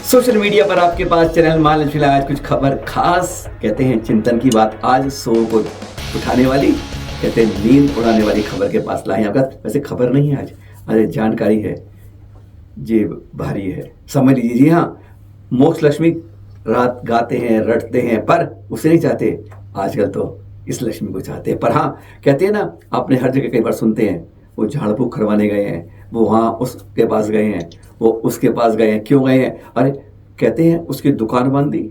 Social media पर आपके पास channel Mahalakshmi आज कुछ खबर खास कहते हैं चिंतन की बात आज सो को उठाने वाली कहते हैं नींद उड़ाने वाली खबर के पास लाए आपका। वैसे खबर नहीं है आज जानकारी है जी भारी है समझ लीजिए। जी हाँ, मोक्ष लक्ष्मी रात गाते हैं रटते हैं पर उसे नहीं चाहते, आजकल तो इस लक्ष्मी को चाहते हैं। पर हाँ कहते हैं ना, आपने हर जगह कई बार सुनते हैं वो झाड़ फूक करवाने गए हैं, वो वहाँ उसके पास गए हैं, वो उसके पास गए हैं, क्यों गए हैं? अरे कहते हैं उसकी दुकान बंद दी,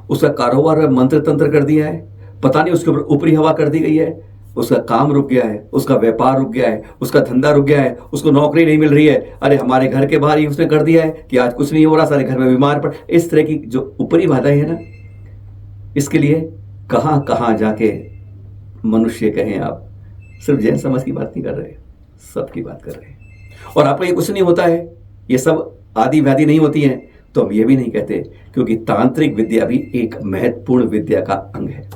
उसका कारोबार मंत्र तंत्र कर दिया है, पता नहीं उसके ऊपर ऊपरी हवा कर दी गई है, उसका काम रुक गया है, उसका व्यापार रुक गया है, उसका धंधा रुक गया है, उसको नौकरी नहीं मिल रही है। अरे हमारे घर के बाहर ही उसने कर दिया है कि आज कुछ नहीं हो रहा, सारे घर में बीमार पड़। इस तरह की जो ऊपरी बाधाएं है ना, इसके लिए कहाँ कहाँ जाके मनुष्य कहें आप, सिर्फ जैन समाज की बात नहीं कर रहे, सबकी बात कर रहे हैं। और आपको ये कुछ नहीं होता है, ये सब आदि व्याधि नहीं होती हैं, तो हम ये भी नहीं कहते, क्योंकि तांत्रिक विद्या भी एक महत्वपूर्ण विद्या का अंग है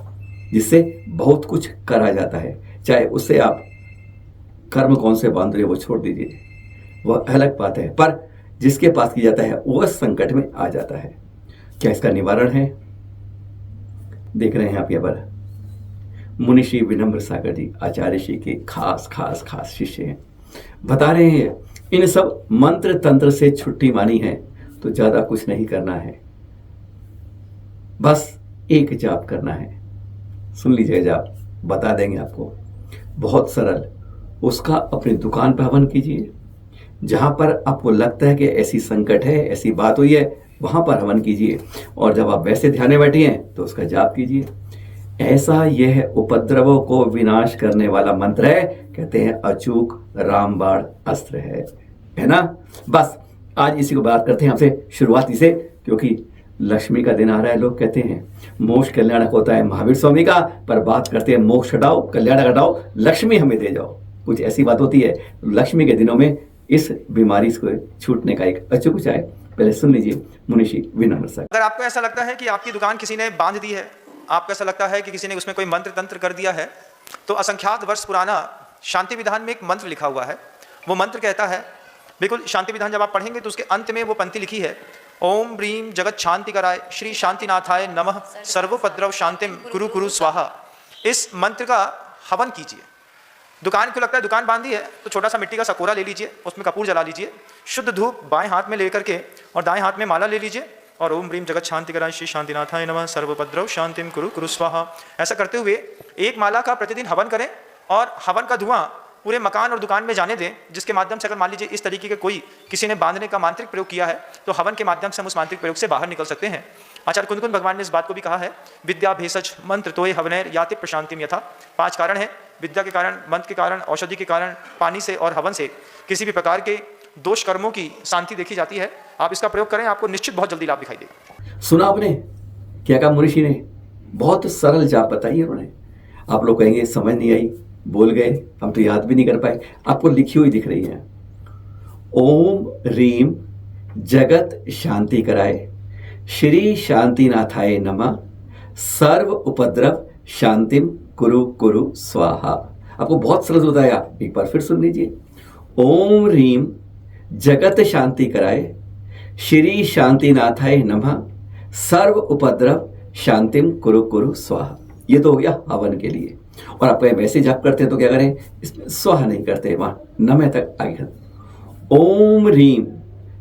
जिससे बहुत कुछ करा जाता है। चाहे उससे आप कर्म कौन से बांध रहे हो वो छोड़ दीजिए, वह अलग बात है, पर जिसके पास की जाता है वह संकट में आ जाता है। क्या इसका निवारण है? देख रहे हैं आप यहाँ पर मुनिश्री विनम्र सागर जी आचार्य श्री के खास खास खास शिष्य हैं, बता रहे हैं इन सब मंत्र तंत्र से छुट्टी मानी है तो ज्यादा कुछ नहीं करना है, बस एक जाप करना है। सुन लीजिए जाप, बता देंगे आपको, बहुत सरल। उसका अपनी दुकान पर हवन कीजिए, जहां पर आपको लगता है कि ऐसी संकट है, ऐसी बात हुई है, वहां पर हवन कीजिए। और जब आप वैसे ध्यान में बैठे हैं तो उसका जाप कीजिए। ऐसा यह उपद्रवों को विनाश करने वाला मंत्र है, कहते हैं अचूक रामबाण अस्त्र है ना। बस आज इसी को बात करते हैं आपसे शुरुआती से, क्योंकि लक्ष्मी का दिन आ रहा है। लोग कहते हैं मोक्ष कल्याणक होता है महावीर स्वामी का, पर बात करते हैं मोक्ष हटाओ कल्याणक हटाओ, लक्ष्मी हमें दे जाओ, कुछ ऐसी बात होती है। लक्ष्मी के दिनों में इस बीमारी को छूटने का एक अचूक उपाय पहले सुन लीजिए मुनिश्री विनम्र सागर। अगर आपको ऐसा लगता है कि आपकी दुकान किसी ने बांध दी है, आपको ऐसा लगता है कि किसी ने उसमें कोई मंत्र तंत्र कर दिया है, तो असंख्यात वर्ष पुराना शांति विधान में एक मंत्र लिखा हुआ है। वो मंत्र कहता है, बिल्कुल शांति विधान जब आप पढ़ेंगे तो उसके अंत में वो पंक्ति लिखी है, ओम ब्रीम जगत शांति कराय श्री शांतिनाथाय नमः सर्वोपद्रव शांतिम कुरु कुरु स्वाहा। इस मंत्र का हवन कीजिए। दुकान को लगता है दुकान बांधी है तो छोटा सा मिट्टी का सकोरा ले लीजिए, उसमें कपूर जला लीजिए, शुद्ध धूप बाएं हाथ में लेकर के और दाएं हाथ में माला ले लीजिए और ओम ब्रीम जगत शांति कराय श्री शांतिनाथाय नमः सर्वोपद्रव शांतिम कुरु कुरु स्वाहा। ऐसा करते हुए एक माला का प्रतिदिन हवन करें और हवन का धुआं पूरे मकान और दुकान में जाने दें, जिसके माध्यम से अगर मान लीजिए इस तरीके के कोई किसी ने बांधने का मांत्रिक प्रयोग किया है तो हवन के माध्यम से हम उस मांत्रिक प्रयोग से बाहर निकल सकते हैं। आचार्य कुंदकुंद भगवान ने इस बात को भी कहा है, विद्या भेषज मंत्र तोय हवनैर याति प्रशांतिम यथा। 5 कारण है, विद्या के कारण, मंत्र के कारण, औषधि के कारण, पानी से और हवन से किसी भी प्रकार के दोष कर्मों की शांति देखी जाती है। आप इसका प्रयोग करें, आपको निश्चित बहुत जल्दी लाभ दिखाई देगा। सुना आपने क्या कहा मुनिश्री ने? बहुत सरल जाप बताई उन्होंने। आप लोग कहेंगे समझ नहीं आई, बोल गए, हम तो याद भी नहीं कर पाए। आपको लिखी हुई दिख रही है, ओम रीम जगत शांति कराए श्री शांतिनाथाय नमः सर्व उपद्रव शांतिम कुरु कुरु स्वाहा। आपको बहुत सरल बताया, एक बार फिर सुन लीजिए, ओम रीम जगत शांति कराए श्री शांतिनाथाय नमः सर्व उपद्रव शांतिम कुरु कुरु स्वाहा। ये तो हो गया हवन के लिए। और आप वैसे जाप करते हैं तो क्या करें, इसमें स्वाहा नहीं करते, वहां नमः तक आगे। ओम रीम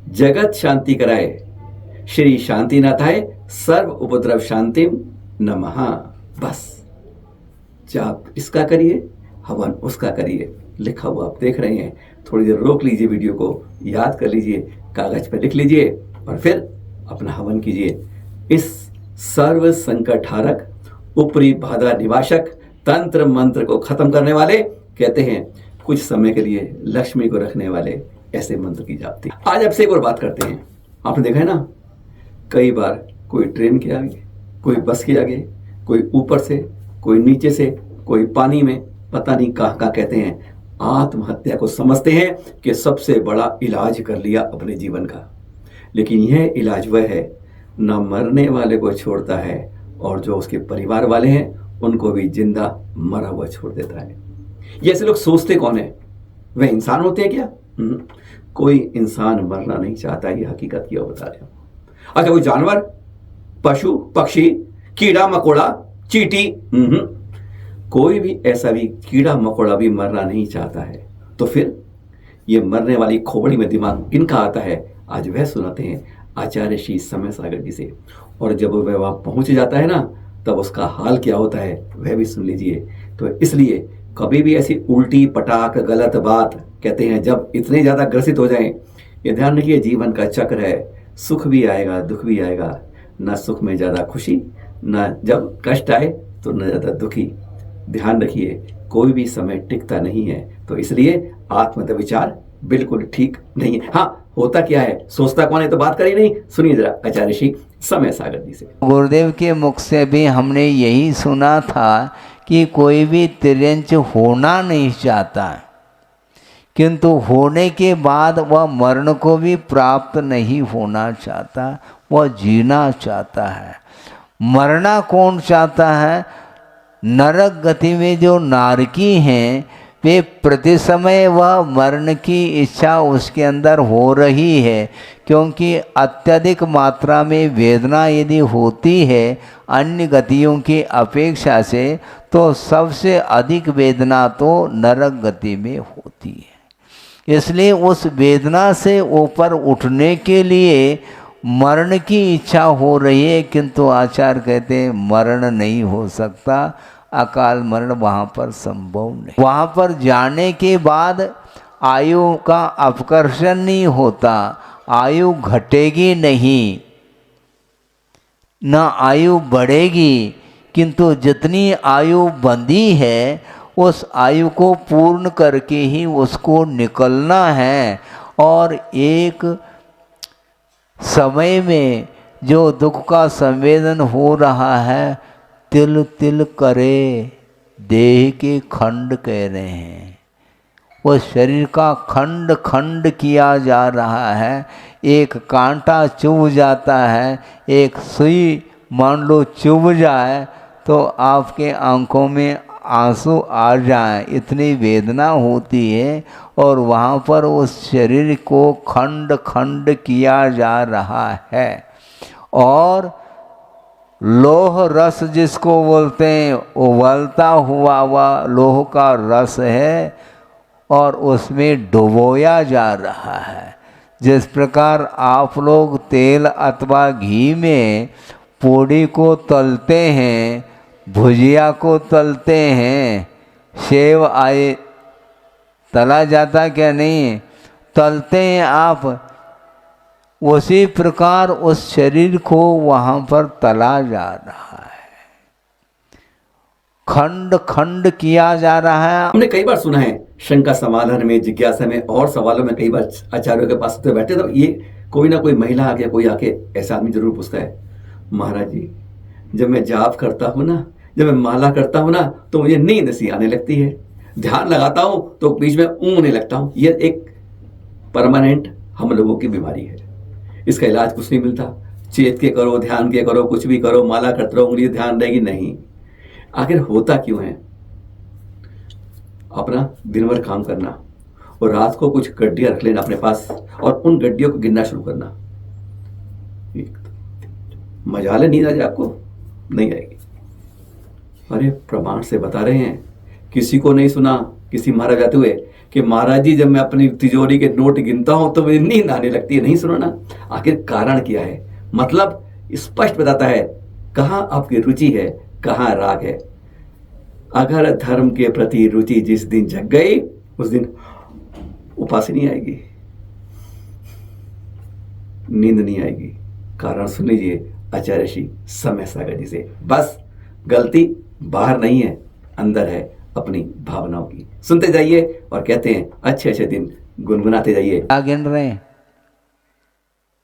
जगत शांति कराए श्री शांतिनाथाय सर्व उपद्रव शांतिम नमः। बस जाप इसका करिए, हवन उसका करिए, लिखा हुआ आप देख रहे हैं। थोड़ी देर रोक लीजिए, वीडियो को याद कर लीजिए, कागज पर लिख लीजिए और फिर अपना हवन कीजिए। इस सर्व संकट हारक ऊपरी बाधा निवासक तंत्र मंत्र को खत्म करने वाले, कहते हैं कुछ समय के लिए लक्ष्मी को रखने वाले ऐसे मंत्र की जाप थी। आज आपसे एक और बात करते हैं। आपने देखा है ना, कई बार कोई ट्रेन के आगे, कोई बस के आगे, कोई ऊपर से, कोई नीचे से, कोई पानी में, पता नहीं कहाँ कहाँ, कहते हैं आत्महत्या को समझते हैं कि सबसे बड़ा इलाज कर लिया अपने जीवन का। लेकिन यह इलाज वह है न मरने वाले को छोड़ता है और जो उसके परिवार वाले हैं उनको भी जिंदा मरा हुआ छोड़ देता है। ये ऐसे लोग सोचते कौन है? वह इंसान होते हैं क्या? कोई इंसान मरना नहीं चाहता, ये हकीकत की बता रहे हो। अच्छा कोई जानवर, पशु पक्षी, कीड़ा मकोड़ा, चींटी, कोई भी ऐसा भी कीड़ा मकोड़ा भी मरना नहीं चाहता है। तो फिर ये मरने वाली खोपड़ी में दिमाग किनका आता है, आज वह सुनाते हैं आचार्य श्री समय सागर जी से। और जब वह वहां पहुंच जाता है ना, तब उसका हाल क्या होता है वह भी सुन लीजिए। तो इसलिए कभी भी ऐसी उल्टी पटाक गलत बात कहते हैं जब इतने ज्यादा ग्रसित हो जाएं, ये ध्यान रखिए जीवन का चक्र है, सुख भी आएगा दुख भी आएगा, ना सुख में ज्यादा खुशी, ना जब कष्ट आए तो न ज्यादा दुखी। ध्यान रखिए कोई भी समय टिकता नहीं है, तो इसलिए आत्म विचार बिल्कुल ठीक नहीं है। हाँ होता क्या है, सोचता कौन है तो बात करी नहीं। सुनिए जरा आचार्य श्री समय सागर जी से। गुरुदेव के मुख से भी हमने यही सुना था कि कोई भी तिरंज होना नहीं चाहता, किंतु होने के बाद वह मरण को भी प्राप्त नहीं होना चाहता, वह जीना चाहता है। मरना कौन चाहता है? नरक गति में जो नारकी हैं वे प्रति समय वह मरण की इच्छा उसके अंदर हो रही है, क्योंकि अत्यधिक मात्रा में वेदना यदि होती है अन्य गतियों की अपेक्षा से, तो सबसे अधिक वेदना तो नरक गति में होती है। इसलिए उस वेदना से ऊपर उठने के लिए मरण की इच्छा हो रही है, किंतु आचार्य कहते हैं मरण नहीं हो सकता, अकाल मरण वहाँ पर संभव नहीं। वहाँ पर जाने के बाद आयु का अपकर्षण नहीं होता, आयु घटेगी नहीं, न आयु बढ़ेगी, किंतु जितनी आयु बंधी है उस आयु को पूर्ण करके ही उसको निकलना है। और एक समय में जो दुख का संवेदन हो रहा है, तिल तिल करे देह के खंड कह रहे हैं, वो शरीर का खंड खंड किया जा रहा है। एक कांटा चुभ जाता है, एक सुई मान लो चुभ जाए तो आपके आंखों में आंसू आ जाए, इतनी वेदना होती है। और वहाँ पर उस शरीर को खंड खंड किया जा रहा है। और लोह रस जिसको बोलते हैं, उबलता हुआ वह लोह का रस है और उसमें डुबोया जा रहा है। जिस प्रकार आप लोग तेल अथवा घी में पूड़ी को तलते हैं, भुजिया को तलते हैं, सेव आए तला जाता क्या नहीं, तलते हैं आप, उसी प्रकार उस शरीर को वहाँ पर तला जा रहा है, खंड खंड किया जा रहा है। हमने कई बार सुना है शंका समाधान में, जिज्ञासा में और सवालों में कई बार आचार्यों के पास तो बैठे तो ये कोई ना कोई महिला आके कोई आके ऐसा आदमी जरूर पूछता है, महाराज जी जब मैं जाप करता हूँ ना, जब मैं माला करता हूँ ना, तो मुझे नींद सी आने लगती है, ध्यान लगाता हूँ तो बीच में ऊँघने लगता हूँ। यह एक परमानेंट हम लोगों की बीमारी है, इसका इलाज कुछ नहीं मिलता। चेत के करो, ध्यान के करो, कुछ भी करो, माला करते रहो, उंगली ध्यान रहेगी नहीं। आखिर होता क्यों है? अपना दिन भर काम करना और रात को कुछ गड्डियां रख लेना अपने पास और उन गड्डियों को गिनना शुरू करना। मजा ले, नींद आ जाए आपको? नहीं आएगी। अरे प्रमाण से बता रहे हैं, किसी को नहीं सुना किसी महाराज आते हुए कि महाराज जी जब मैं अपनी तिजोरी के नोट गिनता हूं तो मुझे नींद आने लगती है। नहीं सुना ना? आखिर कारण क्या है? मतलब स्पष्ट बताता है कहां आपकी रुचि है, कहां राग है। अगर धर्म के प्रति रुचि जिस दिन जग गई उस दिन उपास नहीं आएगी, नींद नहीं आएगी। कारण सुन लीजिए आचार्य श्री समय सागर जी से। बस गलती बाहर नहीं है, अंदर है अपनी भावनाओं की। सुनते जाइए और कहते हैं अच्छे अच्छे दिन गुनगुनाते जाइए। क्या गिन रहे हैं?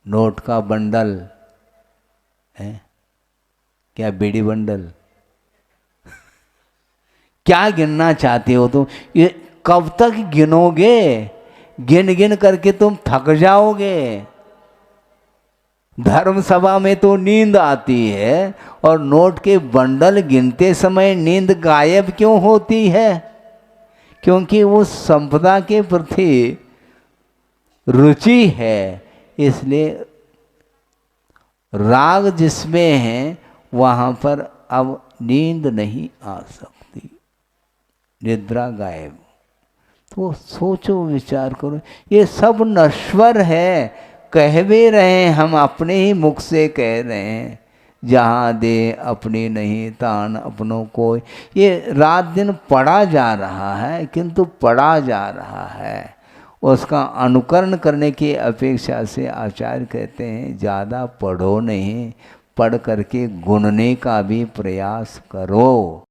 नोट का बंडल है क्या? बीड़ी बंडल? क्या गिनना चाहते हो तुम? ये कब तक गिनोगे? गिन गिन करके तुम थक जाओगे। धर्म सभा में तो नींद आती है और नोट के बंडल गिनते समय नींद गायब क्यों होती है? क्योंकि उस संपदा के प्रति रुचि है, इसलिए राग जिसमें है वहाँ पर अब नींद नहीं आ सकती, निद्रा गायब। तो सोचो विचार करो, ये सब नश्वर है। कह भी रहे हैं, हम अपने ही मुख से कह रहे हैं, जहाँ दे अपनी नहीं तान अपनों को। ये रात दिन पढ़ा जा रहा है, किंतु पढ़ा जा रहा है, उसका अनुकरण करने की अपेक्षा से आचार्य कहते हैं ज़्यादा पढ़ो नहीं, पढ़ करके गुणने का भी प्रयास करो।